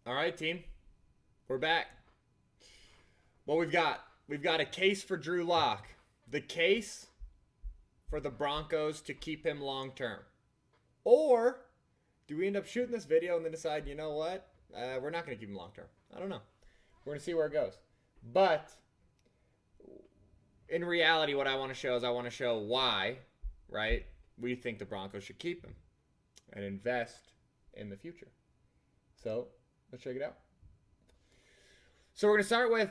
All right, team. We're back. What we've got a case for Drew Lock. The case for the Broncos to keep him long term. Or do we end up shooting this video and then decide, you know what? We're not going to keep him long term. I don't know. We're going to see where it goes. But in reality, what I want to show is I want to show why, right, we think the Broncos should keep him and invest in the future. So let's check it out. So we're going to start with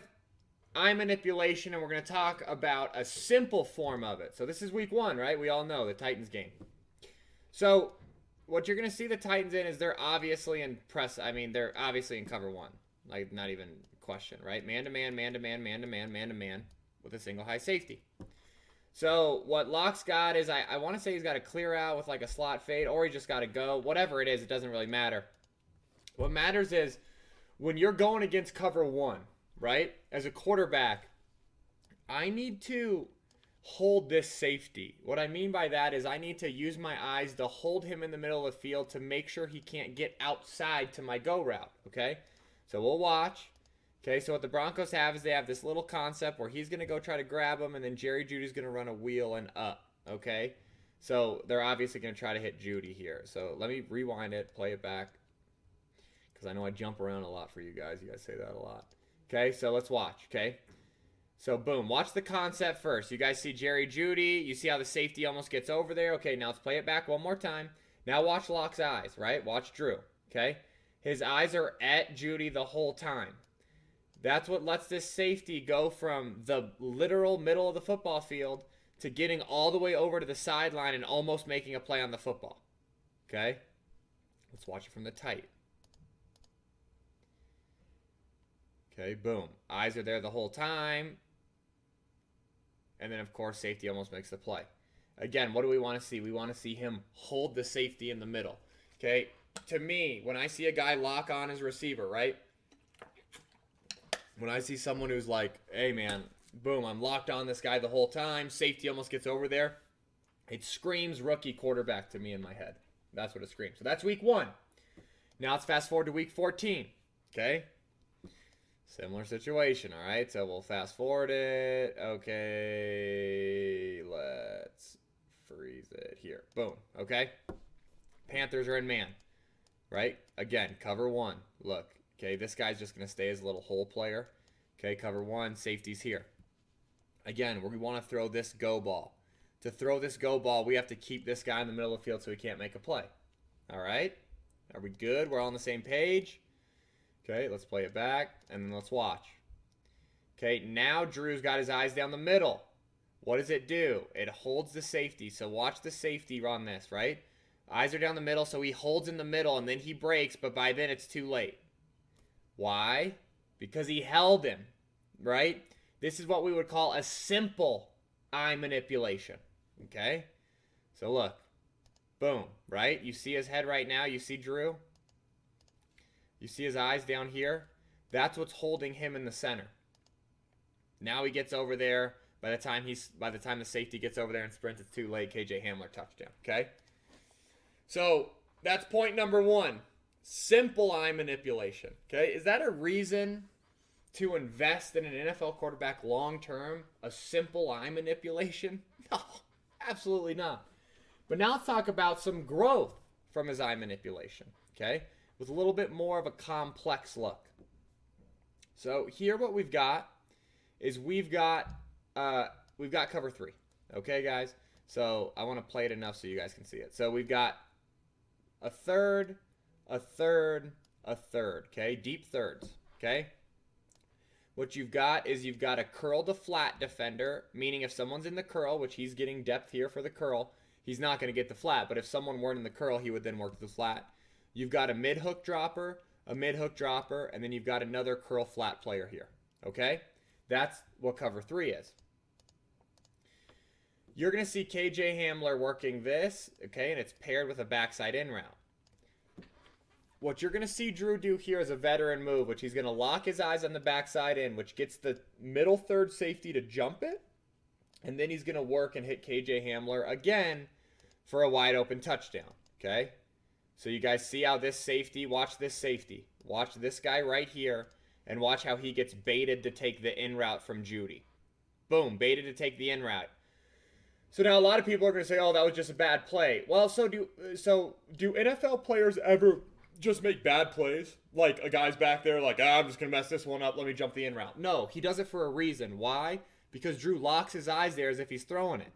eye manipulation, and we're going to talk about a simple form of it. So this is week 1, right? We all know the Titans game. So what you're going to see the Titans in is they're obviously in press. I mean, they're obviously in cover 1. Like, not even question, right? Man-to-man, man-to-man, man-to-man, man-to-man with a single high safety. So what Locke's got is, I want to say he's got to clear out with like a slot fade, or he just got to go. Whatever it is, it doesn't really matter. What matters is when you're going against cover 1, right? As a quarterback, I need to hold this safety. What I mean by that is I need to use my eyes to hold him in the middle of the field to make sure he can't get outside to my go route, okay? So we'll watch. Okay, so what the Broncos have is they have this little concept where he's going to go try to grab him, and then Jerry Jeudy's going to run a wheel and up, okay? So they're obviously going to try to hit Jeudy here. So let me rewind it, play it back, because I know I jump around a lot for you guys. You guys say that a lot. Okay, so let's watch, okay? So boom, watch the concept first. You guys see Jerry Jeudy. You see how the safety almost gets over there. Okay, now let's play it back one more time. Now watch Locke's eyes, right? Watch Drew, okay? His eyes are at Jeudy the whole time. That's what lets this safety go from the literal middle of the football field to getting all the way over to the sideline and almost making a play on the football. Okay? Let's watch it from the tight. Okay, boom. Eyes are there the whole time. And then, of course, safety almost makes the play. Again, what do we want to see? We want to see him hold the safety in the middle. Okay? To me, when I see a guy lock on his receiver, right? When I see someone who's like, hey, man, boom, I'm locked on this guy the whole time. Safety almost gets over there. It screams rookie quarterback to me in my head. That's what it screams. So that's week 1. Now let's fast forward to week 14. Okay? Similar situation, all right? So we'll fast forward it. Okay, let's freeze it here. Boom, okay? Panthers are in man, right? Again, cover 1. Look. Okay, this guy's just going to stay as a little hole player. Okay, cover 1, safety's here. Again, we want to throw this go ball. To throw this go ball, we have to keep this guy in the middle of the field so he can't make a play. All right? Are we good? We're all on the same page? Okay, let's play it back, and then let's watch. Okay, now Drew's got his eyes down the middle. What does it do? It holds the safety. So watch the safety run this, right? Eyes are down the middle, so he holds in the middle, and then he breaks, but by then it's too late. Why? Because he held him, right? This is what we would call a simple eye manipulation, okay? So look, boom, right? You see his head right now. You see Drew? You see his eyes down here? That's what's holding him in the center. Now he gets over there. By the time the safety gets over there and sprints, it's too late. KJ Hamler touchdown, okay? So that's point number 1. Simple eye manipulation. Okay, is that a reason to invest in an NFL quarterback long term? A simple eye manipulation? No, absolutely not. But now let's talk about some growth from his eye manipulation. Okay, with a little bit more of a complex look. So here, what we've got is we've got cover 3. Okay, guys. So I want to play it enough so you guys can see it. So we've got a third. A third, okay? Deep thirds, okay? What you've got is you've got a curl to flat defender, meaning if someone's in the curl, which he's getting depth here for the curl, he's not going to get the flat. But if someone weren't in the curl, he would then work the flat. You've got a mid-hook dropper, and then you've got another curl flat player here, okay? That's what cover 3 is. You're going to see KJ Hamler working this, okay? And it's paired with a backside in route. What you're going to see Drew do here is a veteran move, which he's going to lock his eyes on the backside in, which gets the middle third safety to jump it. And then he's going to work and hit KJ Hamler again for a wide open touchdown. Okay? So you guys see how this safety, watch this safety. Watch this guy right here, and watch how he gets baited to take the in route from Judy. Boom, baited to take the in route. So now a lot of people are going to say, oh, that was just a bad play. Well, so do NFL players ever just make bad plays? Like a guy's back there like, I'm just going to mess this one up. Let me jump the in route. No, he does it for a reason. Why? Because Drew locks his eyes there as if he's throwing it.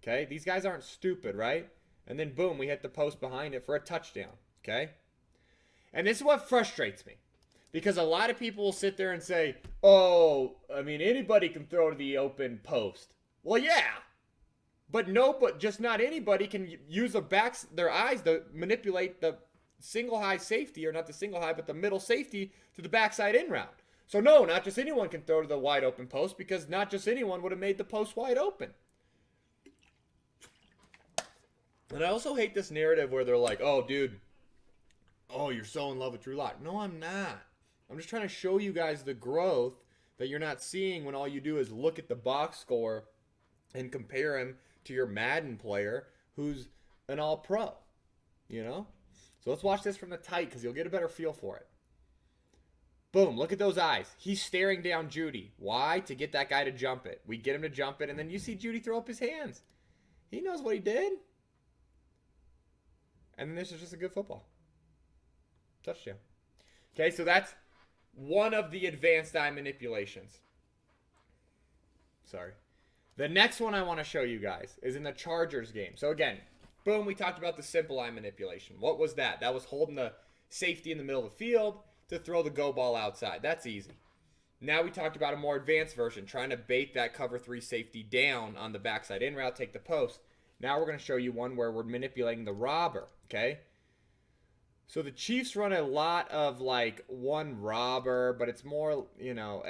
Okay? These guys aren't stupid, right? And then boom, we hit the post behind it for a touchdown. Okay? And this is what frustrates me. Because a lot of people will sit there and say, oh, I mean, anybody can throw to the open post. Well, yeah. But just not anybody can use their eyes to manipulate the single high safety, or not the single high, but the middle safety to the backside in route. So no, not just anyone can throw to the wide open post, because not just anyone would have made the post wide open. And I also hate this narrative where they're like, oh, dude, oh, you're so in love with Drew Lock. No, I'm not. I'm just trying to show you guys the growth that you're not seeing when all you do is look at the box score and compare him to your Madden player who's an all-pro, you know? So let's watch this from the tight because you'll get a better feel for it. Boom, look at those eyes. He's staring down Judy. Why? To get that guy to jump it. We get him to jump it, and then you see Judy throw up his hands. He knows what he did. And then this is just a good football. Touchdown. Okay, so that's one of the advanced eye manipulations. Sorry. The next one I want to show you guys is in the Chargers game. So again, boom, we talked about the simple eye manipulation. What was that? That was holding the safety in the middle of the field to throw the go ball outside. That's easy. Now we talked about a more advanced version, trying to bait that cover 3 safety down on the backside in route, take the post. Now we're going to show you one where we're manipulating the robber, okay? So the Chiefs run a lot of like one robber, but it's more, you know,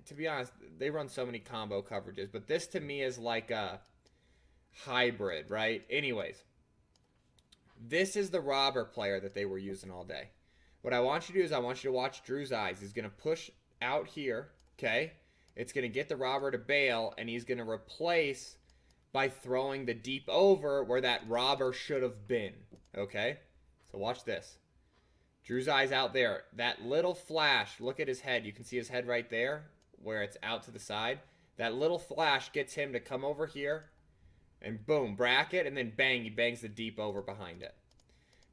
to be honest, they run so many combo coverages, but this to me is like a hybrid, right? Anyways, this is the robber player that they were using all day. What I want you to do is I want you to watch Drew's eyes. He's going to push out here, okay? It's going to get the robber to bail, and he's going to replace by throwing the deep over where that robber should have been, okay? So watch this. Drew's eyes out there. That little flash, look at his head. You can see his head right there where it's out to the side. That little flash gets him to come over here and boom, bracket, and then bang, he bangs the deep over behind it.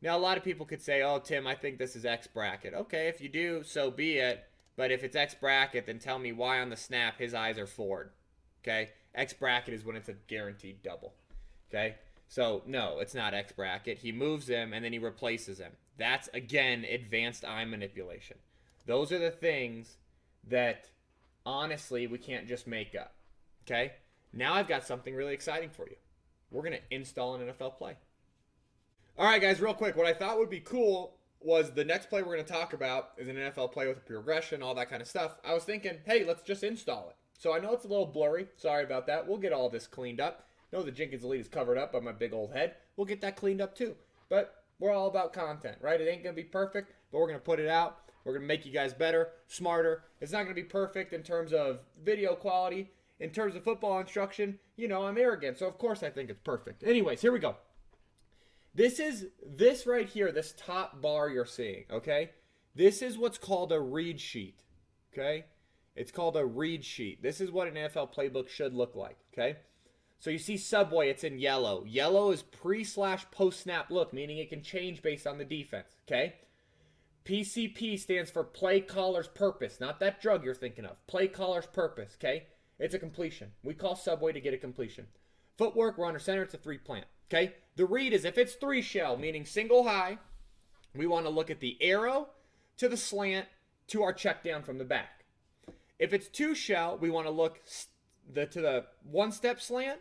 Now, a lot of people could say, oh, Tim, I think this is X bracket. Okay, if you do, so be it. But if it's X bracket, then tell me why on the snap his eyes are forward. Okay? X bracket is when it's a guaranteed double. Okay? So, no, it's not X bracket. He moves him, and then he replaces him. That's, again, advanced eye manipulation. Those are the things that, honestly, we can't just make up. Okay? Now I've got something really exciting for you. We're going to install an NFL play. All right, guys, real quick. What I thought would be cool was the next play we're going to talk about is an NFL play with a progression, all that kind of stuff. I was thinking, hey, let's just install it. So I know it's a little blurry. Sorry about that. We'll get all this cleaned up. I know the Jenkins Elite is covered up by my big old head. We'll get that cleaned up too. But we're all about content, right? It ain't going to be perfect, but we're going to put it out. We're going to make you guys better, smarter. It's not going to be perfect in terms of video quality. In terms of football instruction, you know, I'm arrogant. So, of course, I think it's perfect. Anyways, here we go. This right here, this top bar you're seeing, okay? This is what's called a read sheet, okay? It's called a read sheet. This is what an NFL playbook should look like, okay? So you see Subway, it's in yellow. Yellow is pre/post-snap look, meaning it can change based on the defense, okay? PCP stands for play caller's purpose, not that drug you're thinking of. Play caller's purpose, okay? It's a completion. We call Subway to get a completion. Footwork, we're under center, it's a 3-plant, okay? The read is if it's 3 shell, meaning single high, we want to look at the arrow to the slant to our check down from the back. If it's 2 shell, we want to look to the 1-step slant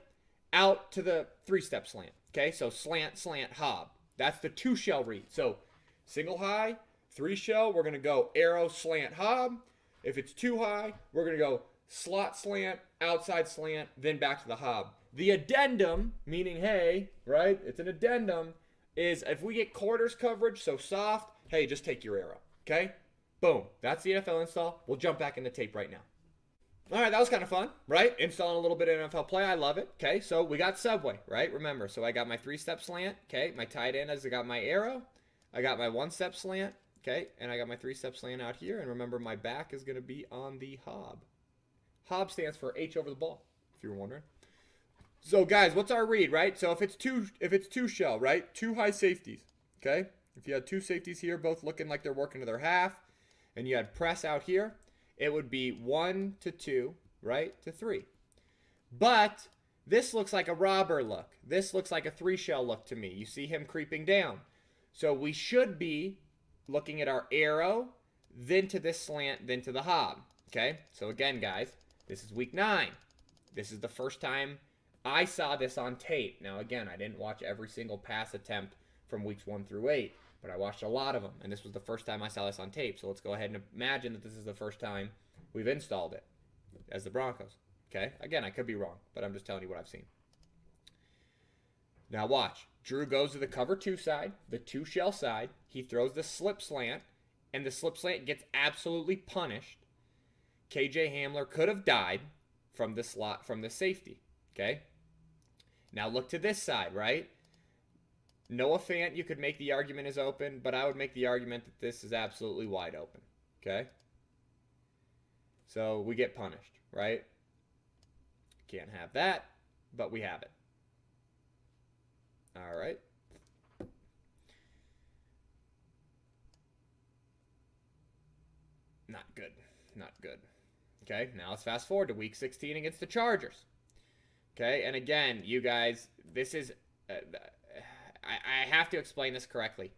out to the 3-step slant, okay? So slant, slant, hob. That's the 2 shell read. So single high, 3 shell, we're going to go arrow, slant, hob. If it's 2 high, we're going to go slot slant, outside slant, then back to the hob. The addendum, meaning, hey, right, it's an addendum, is if we get quarters coverage, so soft, hey, just take your arrow, okay? Boom. That's the NFL install. We'll jump back into tape right now. All right, that was kind of fun, right? Installing a little bit of NFL play. I love it, okay? So we got Subway, right? Remember, so I got my 3-step slant, okay? My tight end has got my arrow. I got my 1-step slant, Okay, and I got my 3-step slant out here. And remember, my back is going to be on the hob. Hob stands for H over the ball, if you were wondering. So, guys, what's our read, right? So, if it's two shell, right? 2 high safeties, okay? If you had 2 safeties here, both looking like they're working to their half, and you had press out here, it would be 1 to 2, right, to 3. But this looks like a robber look. This looks like a 3-shell look to me. You see him creeping down. So we should be looking at our arrow, then to this slant, then to the hob, okay? So again, guys, this is week 9. This is the first time I saw this on tape. Now, again, I didn't watch every single pass attempt from weeks 1 through 8, but I watched a lot of them, and this was the first time I saw this on tape. So let's go ahead and imagine that this is the first time we've installed it as the Broncos, okay? Again, I could be wrong, but I'm just telling you what I've seen. Now watch. Drew goes to the cover 2 side, the 2-shell side. He throws the slip slant, and the slip slant gets absolutely punished. KJ Hamler could have died from the slot, from the safety, okay? Now look to this side, right? Noah Fant, you could make the argument is open, but I would make the argument that this is absolutely wide open, okay? So we get punished, right? Can't have that, but we have it. All right. Not good. Not good. Okay, now let's fast forward to week 16 against the Chargers. Okay, and again, you guys, this is... I have to explain this correctly.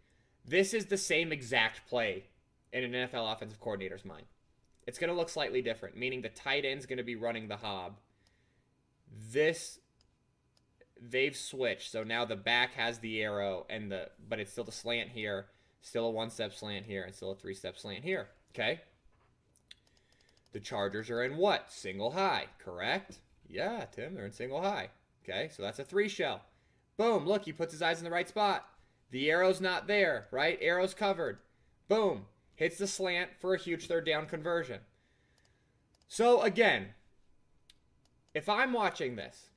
This is the same exact play in an NFL offensive coordinator's mind. It's going to look slightly different, meaning the tight end's going to be running the hob. They've switched, so now the back has the arrow, but it's still the slant here, still a 1-step slant here, and still a 3-step slant here, okay? The Chargers are in what? Single high, correct? Yeah, Tim, they're in single high. Okay, so that's a 3-shell. Boom, look, he puts his eyes in the right spot. The arrow's not there, right? Arrow's covered. Boom, hits the slant for a huge 3rd down conversion. So again, if I'm watching this,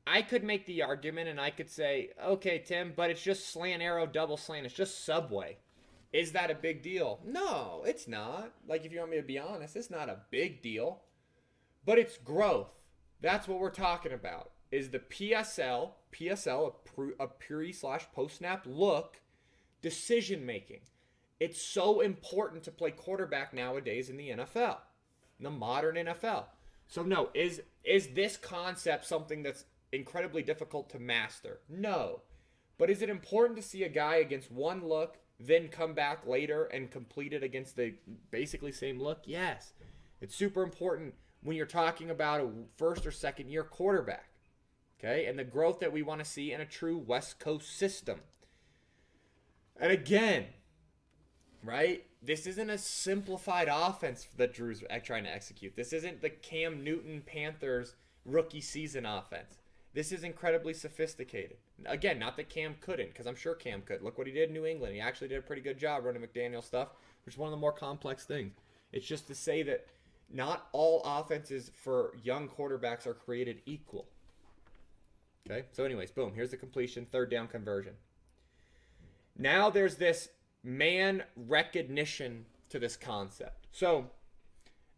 I could make the argument and I could say, okay, Tim, but it's just slant arrow, double slant. It's just Subway. Is that a big deal? No, it's not. Like, if you want me to be honest, it's not a big deal. But it's growth. That's what we're talking about. Is the PSL, a pre/post-snap look, decision making. It's so important to play quarterback nowadays in the NFL, in the modern NFL. So no, is this concept something that's incredibly difficult to master? No. But is it important to see a guy against one look, then come back later and complete it against the basically same look? Yes. It's super important when you're talking about a 1st or 2nd year quarterback. Okay, and the growth that we want to see in a true West Coast system. And again, right, this isn't a simplified offense that Drew's trying to execute. This isn't the Cam Newton Panthers rookie season offense. This is incredibly sophisticated. Again, not that Cam couldn't, because I'm sure Cam could. Look what he did in New England. He actually did a pretty good job running McDaniel stuff, which is one of the more complex things. It's just to say that not all offenses for young quarterbacks are created equal. Okay, so anyways, boom, here's the completion, 3rd down conversion. Now there's this man recognition to this concept. So,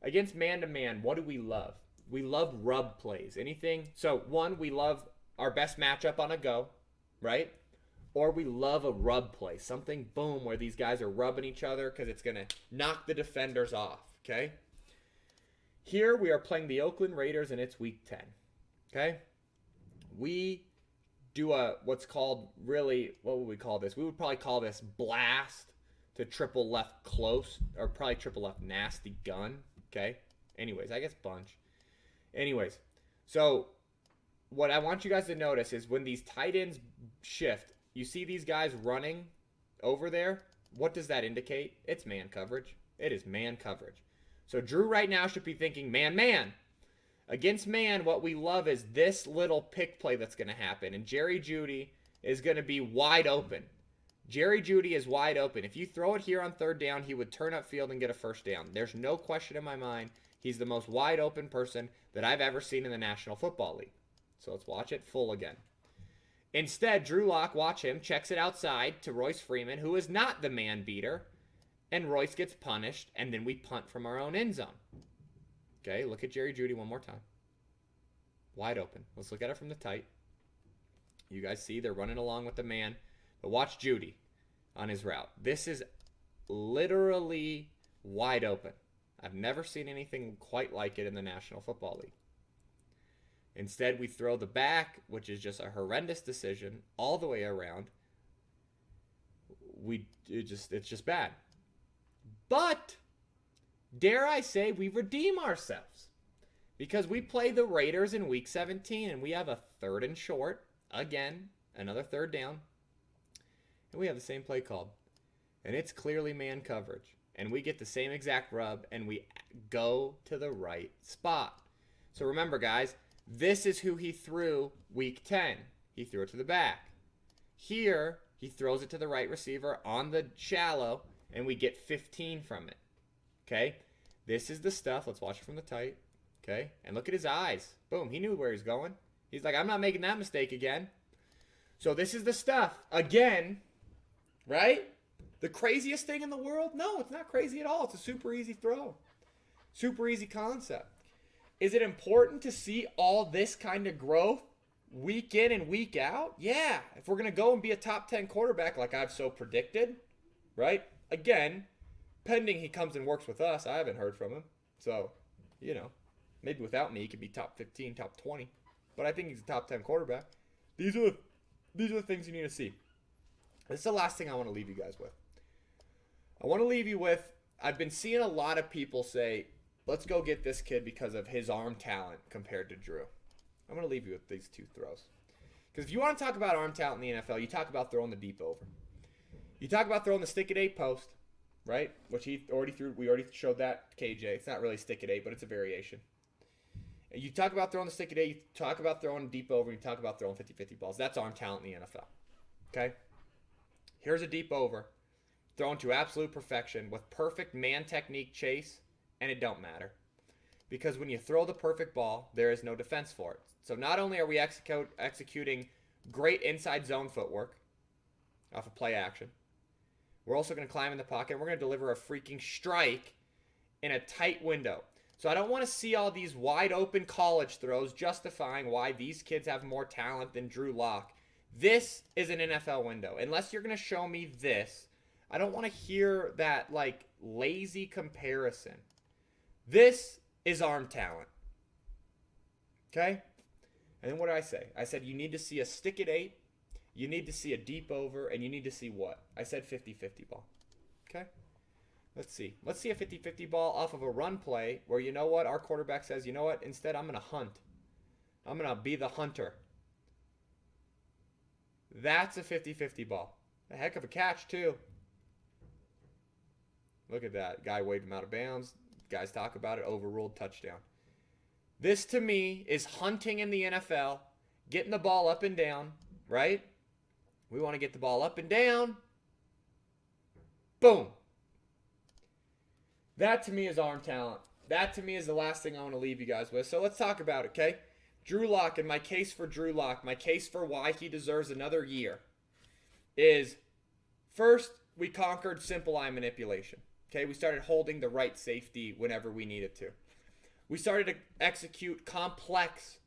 against man-to-man, what do we love? We love rub plays. Anything? So, one, we love our best matchup on a go, right? Or we love a rub play. Something, boom, where these guys are rubbing each other because it's going to knock the defenders off, okay? Here we are playing the Oakland Raiders, and it's week 10, okay? We do what's called really, what would we call this? We would probably call this blast to triple left close, or probably triple left nasty gun, okay? Anyways, I guess bunch. Anyways, so what I want you guys to notice is when these tight ends shift, you see these guys running over there. What does that indicate? It's man coverage. It is man coverage. So Drew right now should be thinking, man. Against man, what we love is this little pick play that's going to happen. And Jerry Jeudy is going to be wide open. Jerry Jeudy is wide open. If you throw it here on 3rd down, he would turn upfield and get a 1st down. There's no question in my mind. He's the most wide open person that I've ever seen in the National Football League. So let's watch it full again. Instead, Drew Lock, watch him, checks it outside to Royce Freeman, who is not the man beater. and Royce gets punished, and then we punt from our own end zone. Okay, look at Jerry Jeudy one more time. Wide open. Let's look at it from the tight. You guys see they're running along with the man. But watch Jeudy on his route. This is literally wide open. I've never seen anything quite like it in the National Football League. Instead, we throw the back, which is just a horrendous decision, all the way around. It's just bad. But, dare I say, we redeem ourselves. Because we play the Raiders in Week 17, and we have a 3rd and short. Again, another 3rd down. And we have the same play called. And it's clearly man coverage. And we get the same exact rub, and we go to the right spot. So remember, guys, this is who he threw Week 10. He threw it to the back. Here, he throws it to the right receiver on the shallow, and we get 15 from it. Okay? This is the stuff. Let's watch it from the tight. Okay? And look at his eyes. Boom. He knew where he's going. He's like, I'm not making that mistake again. So this is the stuff. Again, right? The craziest thing in the world? No, it's not crazy at all. It's a super easy throw. Super easy concept. Is it important to see all this kind of growth week in and week out? Yeah. If we're going to go and be a top 10 quarterback like I've so predicted, right? Again, pending he comes and works with us. I haven't heard from him. So, maybe without me, he could be top 15, top 20. But I think he's a top 10 quarterback. These are the things you need to see. This is the last thing I want to leave you guys with. I want to leave you with, I've been seeing a lot of people say, let's go get this kid because of his arm talent compared to Drew. I'm going to leave you with these 2 throws. Because if you want to talk about arm talent in the NFL, you talk about throwing the deep over. You talk about throwing the stick at 8 post, right? Which he already threw. We already showed that KJ. It's not really stick at 8, but it's a variation. And you talk about throwing the stick at 8. You talk about throwing deep over. You talk about throwing 50-50 balls. That's arm talent in the NFL. Okay? Here's a deep over. Thrown to absolute perfection with perfect man technique chase, and it don't matter. Because when you throw the perfect ball, there is no defense for it. So not only are we executing great inside zone footwork off of play action, we're also going to climb in the pocket, and we're going to deliver a freaking strike in a tight window. So I don't want to see all these wide open college throws justifying why these kids have more talent than Drew Lock. This is an NFL window. Unless you're going to show me this, I don't want to hear that lazy comparison. This is arm talent. Okay? And then what did I say? I said you need to see a stick at 8, you need to see a deep over, and you need to see what? I said 50-50 ball. Okay? Let's see. Let's see a 50-50 ball off of a run play where, you know what, our quarterback says, you know what, instead I'm going to hunt. I'm going to be the hunter. That's a 50-50 ball. A heck of a catch, too. Look at that. Guy waved him out of bounds. Guys talk about it. Overruled, touchdown. This, to me, is hunting in the NFL. Getting the ball up and down, right? We want to get the ball up and down. Boom. That, to me, is arm talent. That, to me, is the last thing I want to leave you guys with. So let's talk about it, okay? Drew Lock, and my case for Drew Lock, my case for why he deserves another year is, first, we conquered simple eye manipulation. Okay, we started holding the right safety whenever we needed to. We started to execute complex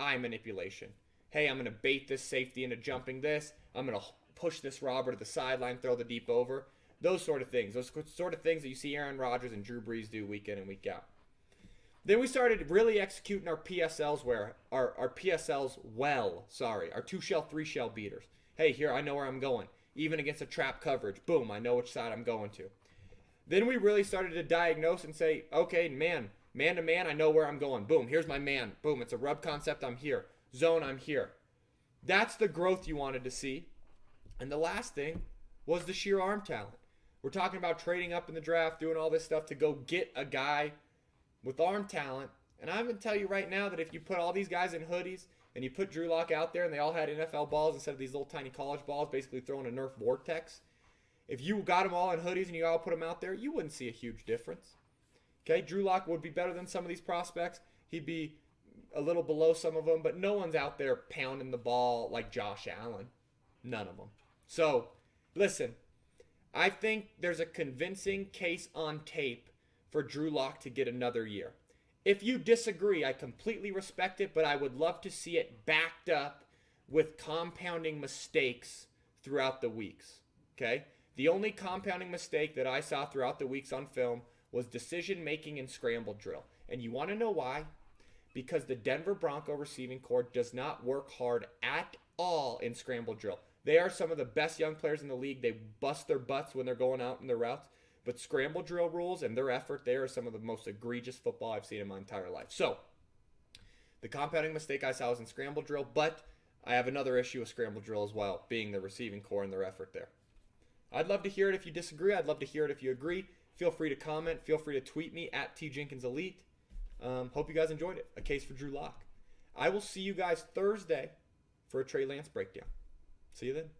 eye manipulation. Hey, I'm going to bait this safety into jumping this. I'm going to push this robber to the sideline, throw the deep over. Those sort of things. Those sort of things that you see Aaron Rodgers and Drew Brees do week in and week out. Then we started really executing our PSLs our PSLs well, our 2-shell, 3-shell beaters. Hey, here, I know where I'm going. Even against a trap coverage, boom, I know which side I'm going to. Then we really started to diagnose and say, okay, man to man, I know where I'm going. Boom, here's my man. Boom, it's a rub concept, I'm here. Zone, I'm here. That's the growth you wanted to see. And the last thing was the sheer arm talent. We're talking about trading up in the draft, doing all this stuff to go get a guy with arm talent. And I'm going to tell you right now that if you put all these guys in hoodies and you put Drew Lock out there and they all had NFL balls instead of these little tiny college balls, basically throwing a Nerf vortex, if you got them all in hoodies and you all put them out there, you wouldn't see a huge difference. Okay, Drew Lock would be better than some of these prospects. He'd be a little below some of them, but no one's out there pounding the ball like Josh Allen. None of them. So, listen, I think there's a convincing case on tape for Drew Lock to get another year. If you disagree, I completely respect it, but I would love to see it backed up with compounding mistakes throughout the weeks. Okay? The only compounding mistake that I saw throughout the weeks on film was decision making in scramble drill. And you want to know why? Because the Denver Bronco receiving corps does not work hard at all in scramble drill. They are some of the best young players in the league. They bust their butts when they're going out in their routes. But scramble drill rules and their effort there are some of the most egregious football I've seen in my entire life. So, the compounding mistake I saw was in scramble drill, but I have another issue with scramble drill as well, being the receiving corps and their effort there. I'd love to hear it if you disagree. I'd love to hear it if you agree. Feel free to comment. Feel free to tweet me at Jenkins Elite. Hope you guys enjoyed it. A case for Drew Lock. I will see you guys Thursday for a Trey Lance breakdown. See you then.